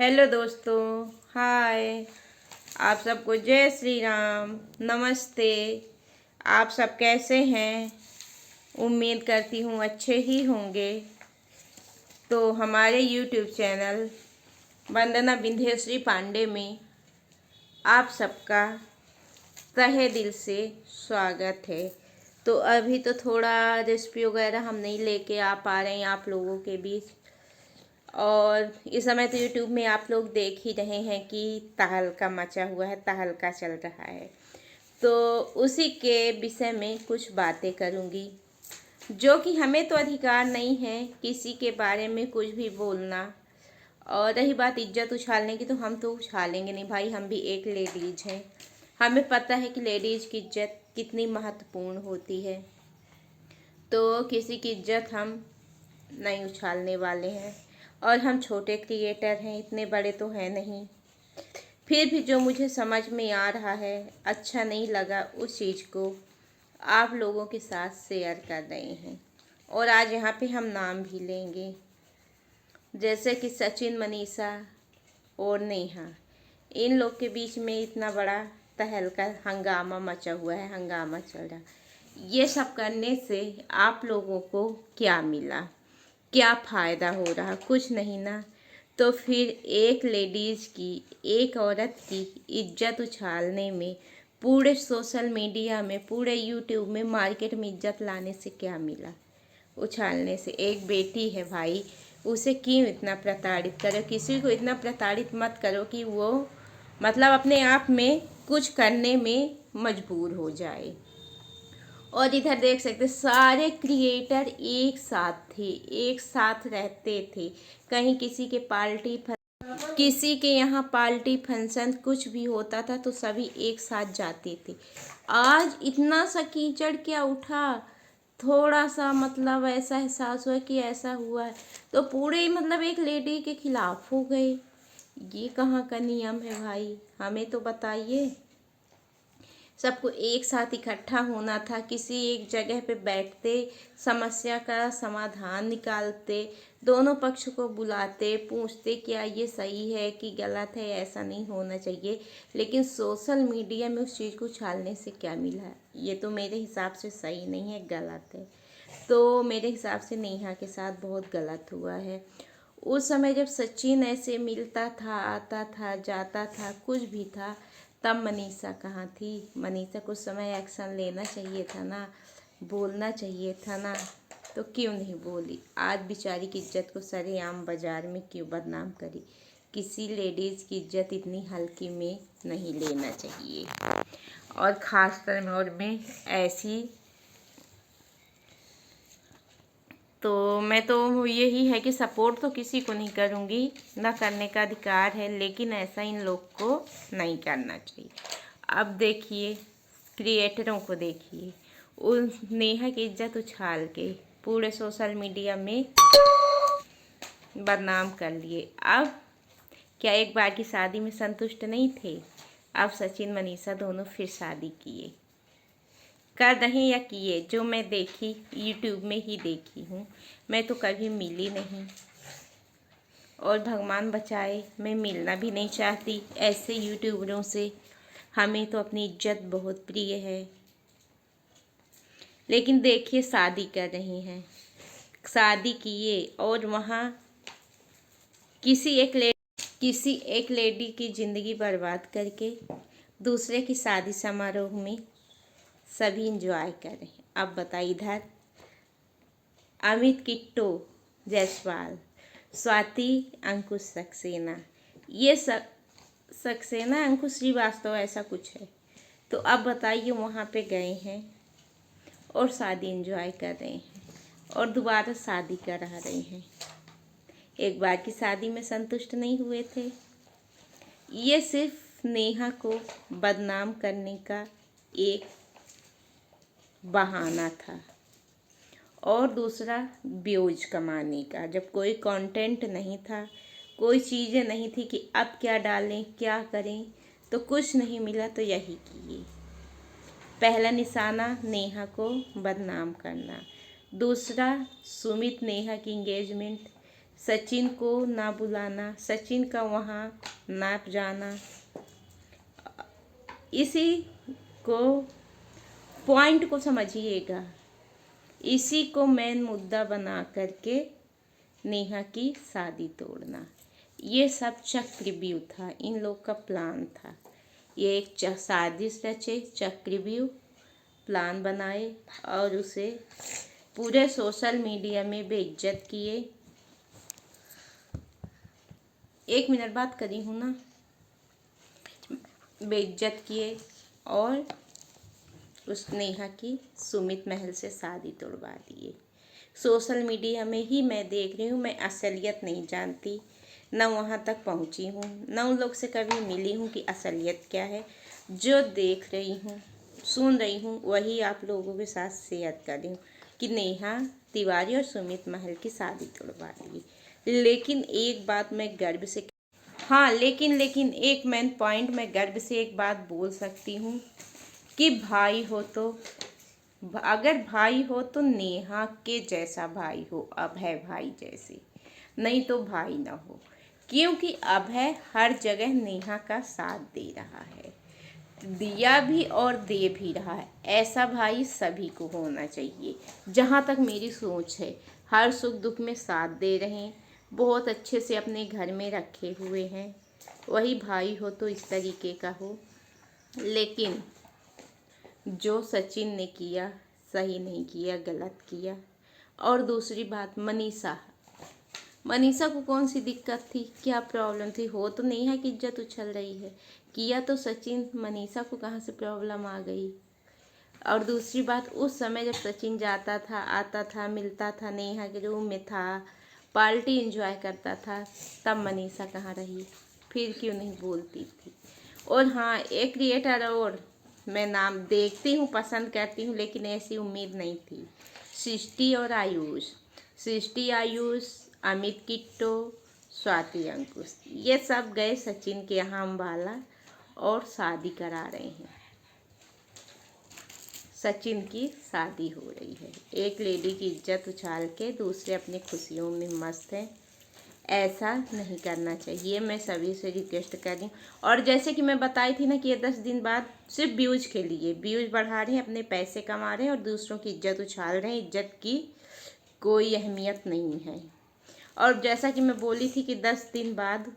Hello दोस्तों, हाय। आप सबको जय श्री राम, नमस्ते। आप सब कैसे हैं? उम्मीद करती हूँ अच्छे ही होंगे। तो हमारे यूट्यूब चैनल वंदना विंध्यश्री पांडे में आप सबका तहे दिल से स्वागत है। तो अभी तो थोड़ा रेसिपी वगैरह हम नहीं लेके आ पा रहे हैं आप लोगों के बीच। और इस समय तो यूट्यूब में आप लोग देख ही रहे हैं कि तहलका मचा हुआ है, तहलका चल रहा है। तो उसी के विषय में कुछ बातें करूंगी, जो कि हमें तो अधिकार नहीं है किसी के बारे में कुछ भी बोलना। और रही बात इज्जत उछालने की, तो हम तो उछालेंगे नहीं भाई, हम भी एक लेडीज हैं। हमें पता है कि लेडीज की इज्जत कितनी महत्वपूर्ण होती है। तो किसी की इज्जत हम नहीं उछालने वाले हैं। और हम छोटे क्रिएटर हैं, इतने बड़े तो हैं नहीं। फिर भी जो मुझे समझ में आ रहा है, अच्छा नहीं लगा, उस चीज़ को आप लोगों के साथ शेयर कर रहे हैं। और आज यहाँ पे हम नाम भी लेंगे, जैसे कि सचिन, मनीषा और नेहा। इन लोग के बीच में इतना बड़ा तहलका, हंगामा मचा हुआ है, हंगामा चल रहा। ये सब करने से आप लोगों को क्या मिला, क्या फ़ायदा हो रहा? कुछ नहीं ना। तो फिर एक लेडीज़ की, एक औरत की इज्जत उछालने में, पूरे सोशल मीडिया में, पूरे यूट्यूब में, मार्केट में इज्जत लाने से क्या मिला? उछालने से। एक बेटी है भाई, उसे क्यों इतना प्रताड़ित करो? किसी को इतना प्रताड़ित मत करो कि वो मतलब अपने आप में कुछ करने में मजबूर हो जाए। और इधर देख सकते सारे क्रिएटर एक साथ थे, एक साथ रहते थे। कहीं किसी के यहाँ पार्टी फंक्शन कुछ भी होता था तो सभी एक साथ जाते थे। आज इतना सा कीचड़ क्या उठा, थोड़ा सा मतलब ऐसा एहसास हुआ कि ऐसा हुआ है तो पूरे मतलब एक लेडी के खिलाफ हो गए। ये कहाँ का नियम है भाई? हमें तो बताइए। सबको एक साथ इकट्ठा होना था, किसी एक जगह पे बैठते, समस्या का समाधान निकालते, दोनों पक्ष को बुलाते, पूछते क्या ये सही है कि गलत है, ऐसा नहीं होना चाहिए। लेकिन सोशल मीडिया में उस चीज़ को उछालने से क्या मिला? ये तो मेरे हिसाब से सही नहीं है, गलत है। तो मेरे हिसाब से नेहा के साथ बहुत गलत हुआ है। उस समय जब सचिन ऐसे मिलता था, आता था, जाता था, कुछ भी था, तब मनीषा कहाँ थी? मनीषा कुछ समय एक्शन लेना चाहिए था ना, बोलना चाहिए था ना। तो क्यों नहीं बोली? आज बेचारी की इज्जत को सरेआम बाजार में क्यों बदनाम करी? किसी लेडीज़ की इज्जत इतनी हल्की में नहीं लेना चाहिए। और ख़ासकर में ऐसी, तो मैं तो यही है कि सपोर्ट तो किसी को नहीं करूँगी, ना करने का अधिकार है, लेकिन ऐसा इन लोग को नहीं करना चाहिए। अब देखिए, क्रिएटरों को देखिए, उन नेहा की इज्जत उछाल के पूरे सोशल मीडिया में बदनाम कर लिए। अब क्या एक बार की शादी में संतुष्ट नहीं थे? अब सचिन, मनीषा दोनों फिर शादी किए, कर रहे या किए। जो मैं देखी, यूट्यूब में ही देखी हूँ, मैं तो कभी मिली नहीं। और भगवान बचाए, मैं मिलना भी नहीं चाहती ऐसे यूट्यूबरों से। हमें तो अपनी इज्जत बहुत प्रिय है। लेकिन देखिए, शादी कर रही हैं, शादी किए और वहाँ किसी एक लेडी की ज़िंदगी बर्बाद करके दूसरे की शादी समारोह में सभी इंजॉय कर रहे हैं। अब बताइए, इधर अमित किट्टो जायसवाल, स्वाति अंकुश सक्सेना, ये सब सक्सेना अंकुश श्रीवास्तव ऐसा कुछ है। तो अब बताइए, वहाँ पे गए हैं और शादी एंजॉय कर रहे हैं और दोबारा शादी कर रहे हैं। एक बार की शादी में संतुष्ट नहीं हुए थे। ये सिर्फ नेहा को बदनाम करने का एक बहाना था, और दूसरा व्यूज कमाने का। जब कोई कंटेंट नहीं था, कोई चीज़ें नहीं थी कि अब क्या डालें, क्या करें, तो कुछ नहीं मिला तो यही किए। पहला निशाना नेहा को बदनाम करना, दूसरा सुमित नेहा की इंगेजमेंट सचिन को ना बुलाना, सचिन का वहाँ ना जाना, इसी को पॉइंट को समझिएगा। इसी को मेन मुद्दा बना करके नेहा की शादी तोड़ना, ये सब चक्रव्यूह था, इन लोग का प्लान था। ये एक साजिश रचे, चक्रव्यूह प्लान बनाए और उसे पूरे सोशल मीडिया में बेइज्जत किए। 1 मिनट बात करी हूँ ना, बेइज्जत किए और उस नेहा की सुमित महल से शादी तोड़वा दिए। सोशल मीडिया में ही मैं देख रही हूँ, मैं असलियत नहीं जानती, न वहाँ तक पहुँची हूँ, न उन लोग से कभी मिली हूँ कि असलियत क्या है। जो देख रही हूँ, सुन रही हूँ, वही आप लोगों के साथ शेयर कर रही हूँ कि नेहा तिवारी और सुमित महल की शादी तोड़वा दी। लेकिन एक बात मैं गर्व से, हाँ लेकिन एक मेन पॉइंट मैं गर्व से एक बात बोल सकती हूँ कि भाई हो तो, अगर भाई हो तो नेहा के जैसा भाई हो, अभय भाई जैसे, नहीं तो भाई ना हो। क्योंकि अभय हर जगह नेहा का साथ दे रहा है, दिया भी और दे भी रहा है। ऐसा भाई सभी को होना चाहिए, जहाँ तक मेरी सोच है। हर सुख दुख में साथ दे रहे हैं, बहुत अच्छे से अपने घर में रखे हुए हैं, वही भाई हो तो इस तरीके का हो। लेकिन जो सचिन ने किया सही नहीं किया, गलत किया। और दूसरी बात, मनीषा को कौन सी दिक्कत थी, क्या प्रॉब्लम थी? हो तो नेहा की इज्जत उछल रही है, किया तो सचिन, मनीषा को कहाँ से प्रॉब्लम आ गई? और दूसरी बात, उस समय जब सचिन जाता था, आता था, मिलता था, नेहा के रूम में था, पार्टी एंजॉय करता था, तब मनीषा कहाँ रही? फिर क्यों नहीं बोलती थी? और हाँ, एक क्रिएटर और मैं नाम देखती हूँ, पसंद करती हूँ, लेकिन ऐसी उम्मीद नहीं थी। सृष्टि और आयुष, सृष्टि, आयुष, अमित किट्टो, स्वाति, अंकुश, ये सब गए सचिन के यहाँ अम्बाला और शादी करा रहे हैं। सचिन की शादी हो रही है, एक लेडी की इज्जत उछाल के दूसरे अपनी खुशियों में मस्त हैं। ऐसा नहीं करना चाहिए, मैं सभी से रिक्वेस्ट कर रही हूँ। और जैसे कि मैं बताई थी ना कि ये 10 दिन बाद सिर्फ व्यूज के लिए, व्यूज बढ़ा रहे हैं, अपने पैसे कमा रहे हैं और दूसरों की इज्जत उछाल रहे हैं। इज्जत की कोई अहमियत नहीं है। और जैसा कि मैं बोली थी कि 10 दिन बाद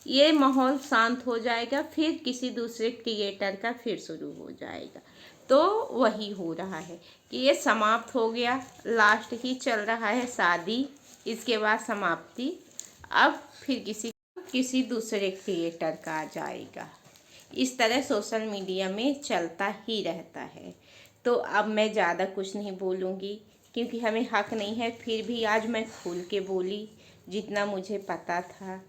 ये माहौल शांत हो जाएगा, फिर किसी दूसरे क्रिएटर का फिर शुरू हो जाएगा। तो वही हो रहा है कि ये समाप्त हो गया, लास्ट ही चल रहा है शादी, इसके बाद समाप्ति, अब फिर किसी दूसरे क्रिएटर का आ जाएगा। इस तरह सोशल मीडिया में चलता ही रहता है। तो अब मैं ज़्यादा कुछ नहीं बोलूँगी, क्योंकि हमें हक नहीं है। फिर भी आज मैं खुल के बोली, जितना मुझे पता था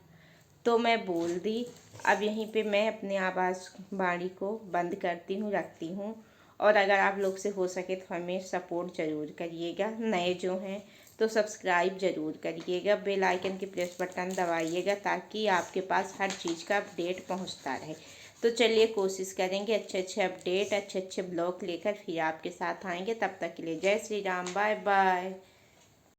तो मैं बोल दी। अब यहीं पे मैं अपने आवाज़ वाणी को बंद करती हूँ, रखती हूँ। और अगर आप लोग से हो सके तो हमें सपोर्ट ज़रूर करिएगा, नए जो हैं तो सब्सक्राइब ज़रूर करिएगा, बेल आइकन की प्रेस बटन दबाइएगा, ताकि आपके पास हर चीज़ का अपडेट पहुंचता रहे। तो चलिए कोशिश करेंगे अच्छे अच्छे अपडेट, अच्छे अच्छे ब्लॉग लेकर फिर आपके साथ आएंगे। तब तक के लिए जय श्री राम, बाय बाय।